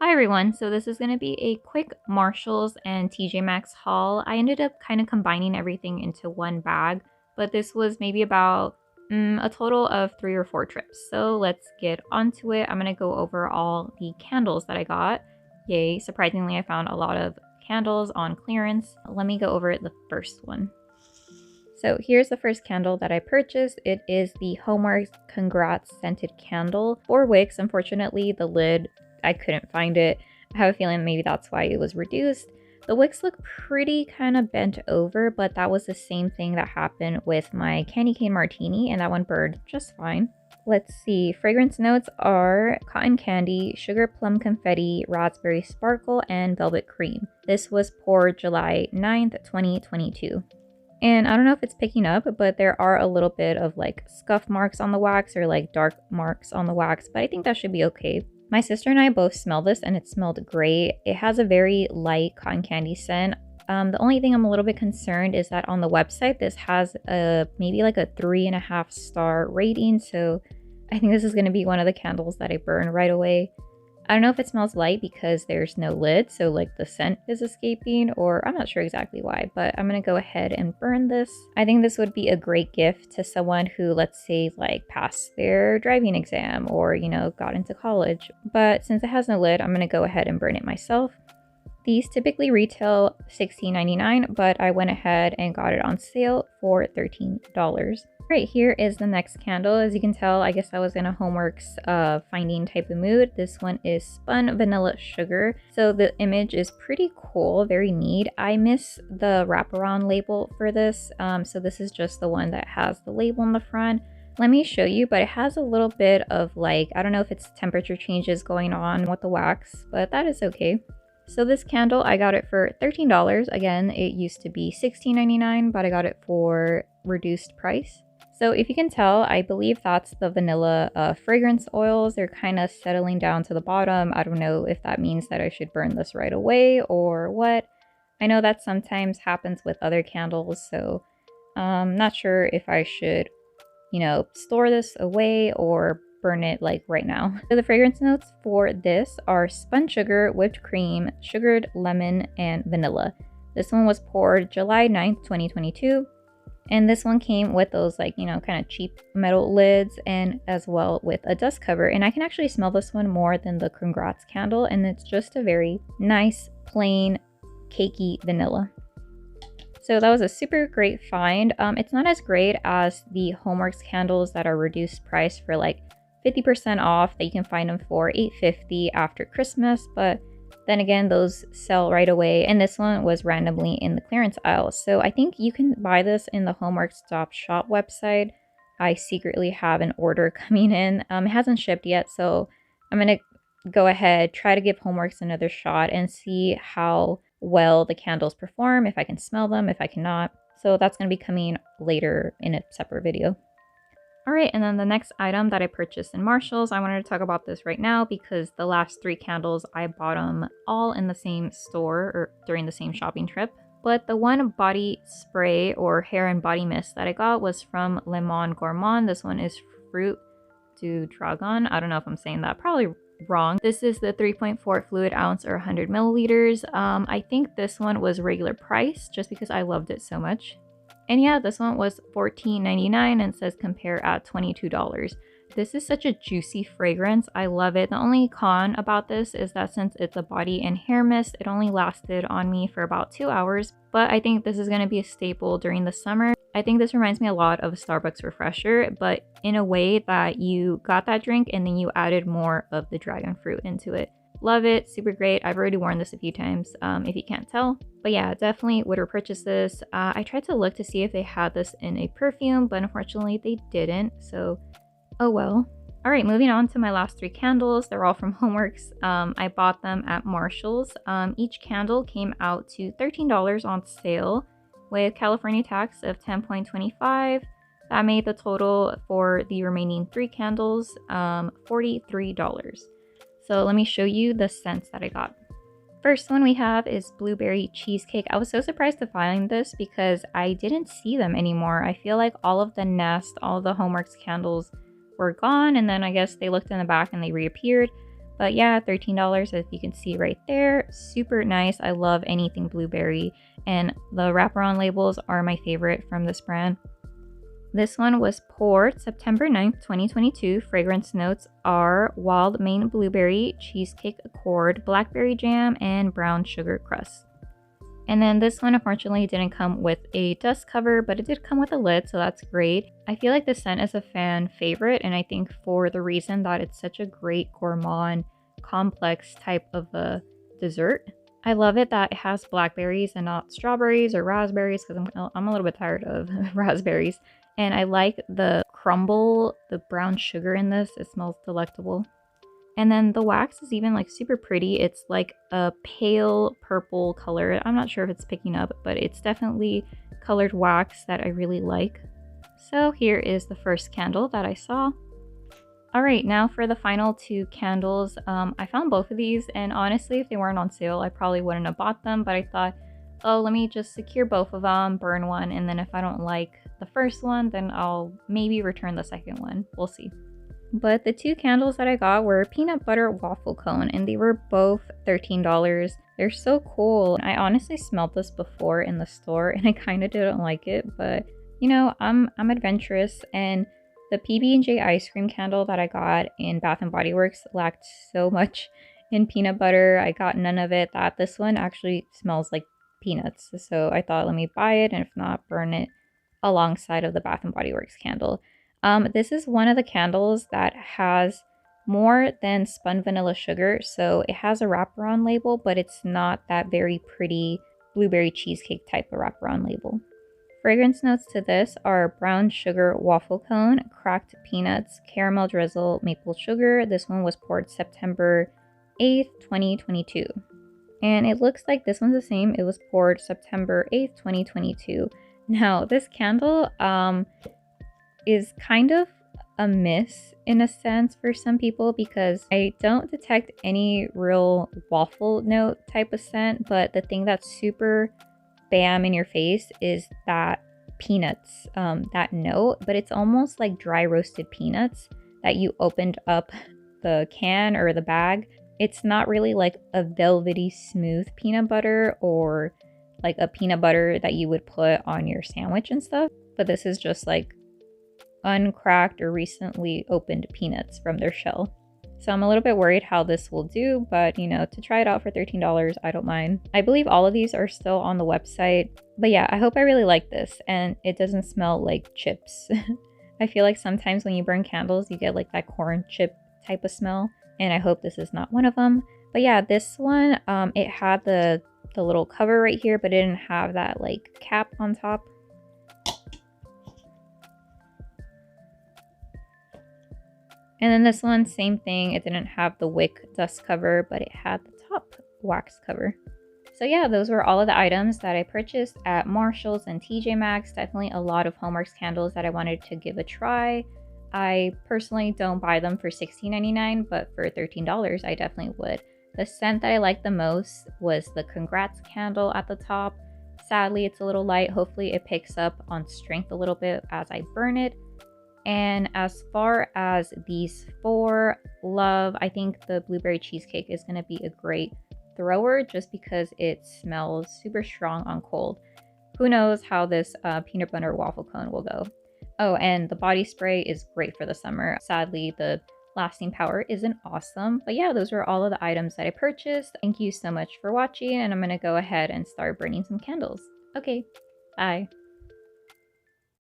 Hi everyone, so this is going to be a quick Marshalls and TJMaxx haul. I ended up kind of combining everything into one bag, but this was maybe about a total of 3 or 4 trips. So let's get onto it. I'm going to go over all the candles that I got. Yay, surprisingly I found a lot of candles on clearance. Let me go over the first one. So here's the first candle that I purchased. It is the Homeworx Congrats scented candle for wicks. Unfortunately, the lid, I couldn't find it. I have a feeling maybe that's why it was reduced. The wicks look pretty kind of bent over, but that was the same thing that happened with my candy cane martini, and that one burned just fine. Let's see, fragrance notes are cotton candy, sugar plum confetti, raspberry sparkle, and velvet cream. This was poured July 9th, 2022. And I don't know if it's picking up, but there are a little bit of like scuff marks on the wax or like dark marks on the wax, but I think that should be okay. My sister and I both smelled this and it smelled great. It has a very light cotton candy scent. The only thing I'm a little bit concerned is that on the website, this has maybe like a 3.5 star rating. So I think this is going to be one of the candles that I burn right away. I don't know if it smells light because there's no lid, so like the scent is escaping, or I'm not sure exactly why, but I'm gonna go ahead and burn this. I think this would be a great gift to someone who, let's say, like passed their driving exam or, you know, got into college. But since it has no lid, I'm gonna go ahead and burn it myself. These typically retail $16.99, but I went ahead and got it on sale for $13. Right, here is the next candle. As you can tell, I guess I was in a Homeworx finding type of mood. This one is Spun Vanilla Sugar. So the image is pretty cool, very neat. I miss the wraparound label for this. So this is just the one that has the label in the front. Let me show you, but it has a little bit of like, I don't know if it's temperature changes going on with the wax, but that is okay. So this candle, I got it for $13. Again, it used to be $16.99, but I got it for reduced price. So if you can tell, I believe that's the vanilla fragrance oils. They're kind of settling down to the bottom. I don't know if that means that I should burn this right away or what. I know that sometimes happens with other candles, so I'm not sure if I should, you know, store this away or burn it like right now. So the fragrance notes for this are spun sugar, whipped cream, sugared lemon, and vanilla. This one was poured July 9th, 2022. And this one came with those like, you know, kind of cheap metal lids and as well with a dust cover. And I can actually smell this one more than the Congrats candle. And it's just a very nice, plain, cakey vanilla. So that was a super great find. It's not as great as the Homeworx candles that are reduced price for like 50% off that you can find them for $8.50 after Christmas. But then again, those sell right away, and this one was randomly in the clearance aisle. So I think you can buy this in the Homeworx Stop Shop website. I secretly have an order coming in. It hasn't shipped yet, so I'm going to go ahead, try to give Homeworx another shot and see how well the candles perform, if I can smell them, if I cannot. So that's going to be coming later in a separate video. Alright, and then the next item that I purchased in Marshalls, I wanted to talk about this right now because the last 3 candles, I bought them all in the same store or during the same shopping trip. But the one body spray or hair and body mist that I got was from Le Monde Gourmand. This one is Fruit du Dragon. I don't know if I'm saying that probably wrong. This is the 3.4 fluid ounce or 100 milliliters. I think this one was regular price just because I loved it so much. And yeah, this one was $14.99 and says compare at $22. This is such a juicy fragrance. I love it. The only con about this is that since it's a body and hair mist, it only lasted on me for about 2 hours. But I think this is going to be a staple during the summer. I think this reminds me a lot of a Starbucks refresher, but in a way that you got that drink and then you added more of the dragon fruit into it. Love it, super great. I've already worn this a few times if you can't tell. But yeah, definitely would repurchase this. I tried to look to see if they had this in a perfume, but unfortunately they didn't, so oh well. Alright, moving on to my last 3 candles. They're all from Homeworx. I bought them at Marshalls. Each candle came out to $13 on sale with California tax of $10.25. That made the total for the remaining 3 candles $43. So let me show you the scents that I got. First one we have is Blueberry Cheesecake. I was so surprised to find this because I didn't see them anymore. I feel like all of the Nest, all of the Homeworx candles were gone, and then I guess they looked in the back and they reappeared. But yeah, $13 as you can see right there. Super nice. I love anything blueberry, and the wraparound labels are my favorite from this brand. This one was poured September 9th, 2022. Fragrance notes are wild Maine blueberry, cheesecake accord, blackberry jam, and brown sugar crust. And then this one unfortunately didn't come with a dust cover, but it did come with a lid, so that's great. I feel like the scent is a fan favorite, and I think for the reason that it's such a great gourmand, complex type of a dessert. I love it that it has blackberries and not strawberries or raspberries, because I'm a little bit tired of raspberries. And I like the crumble, the brown sugar in this. It smells delectable. And then the wax is even like super pretty. It's like a pale purple color. I'm not sure if it's picking up, but it's definitely colored wax that I really like. So here is the first candle that I saw. All right, now for the final two candles. I found both of these, and honestly, if they weren't on sale, I probably wouldn't have bought them, but I thought, oh, let me just secure both of them, burn one, and then if I don't like the first one, then I'll maybe return the second one. We'll see. But the two candles that I got were peanut butter waffle cone, and they were both $13. They're so cool. I honestly smelled this before in the store, and I kind of didn't like it, but you know, I'm adventurous, and the PB&J ice cream candle that I got in Bath & Body Works lacked so much in peanut butter. I got none of it, that this one actually smells like peanuts. So I thought, let me buy it, and if not, burn it alongside of the Bath & Body Works candle. This is one of the candles that has more than spun vanilla sugar. So it has a wraparound label, but it's not that very pretty blueberry cheesecake type of wraparound label. Fragrance notes to this are brown sugar waffle cone, cracked peanuts, caramel drizzle, maple sugar. This one was poured September 8th, 2022. And it looks like this one's the same. It was poured September 8th, 2022. Now, this candle is kind of a miss in a sense for some people, because I don't detect any real waffle note type of scent, but the thing that's super bam in your face is that peanuts, that note, but it's almost like dry roasted peanuts that you opened up the can or the bag. It's not really like a velvety smooth peanut butter or like a peanut butter that you would put on your sandwich and stuff, but this is just like uncracked or recently opened peanuts from their shell. So I'm a little bit worried how this will do, but you know, to try it out for $13, I don't mind. I believe all of these are still on the website, but yeah, I hope I really like this and it doesn't smell like chips. I feel like sometimes when you burn candles, you get like that corn chip type of smell, and I hope this is not one of them. But yeah, this one, it had the little cover right here, but it didn't have that like cap on top. And then this one, same thing. It didn't have the wick dust cover, but it had the top wax cover. So yeah, those were all of the items that I purchased at Marshalls and TJMaxx. Definitely a lot of Homeworx candles that I wanted to give a try. I personally don't buy them for $16.99, but for $13, I definitely would. The scent that I liked the most was the Congrats candle at the top. Sadly, it's a little light. Hopefully it picks up on strength a little bit as I burn it. And as far as these four, love, I think the blueberry cheesecake is going to be a great thrower just because it smells super strong on cold. Who knows how this peanut butter waffle cone will go. Oh, and the body spray is great for the summer. Sadly, the lasting power isn't awesome. But yeah, those were all of the items that I purchased. Thank you so much for watching, and I'm going to go ahead and start burning some candles. Okay, bye.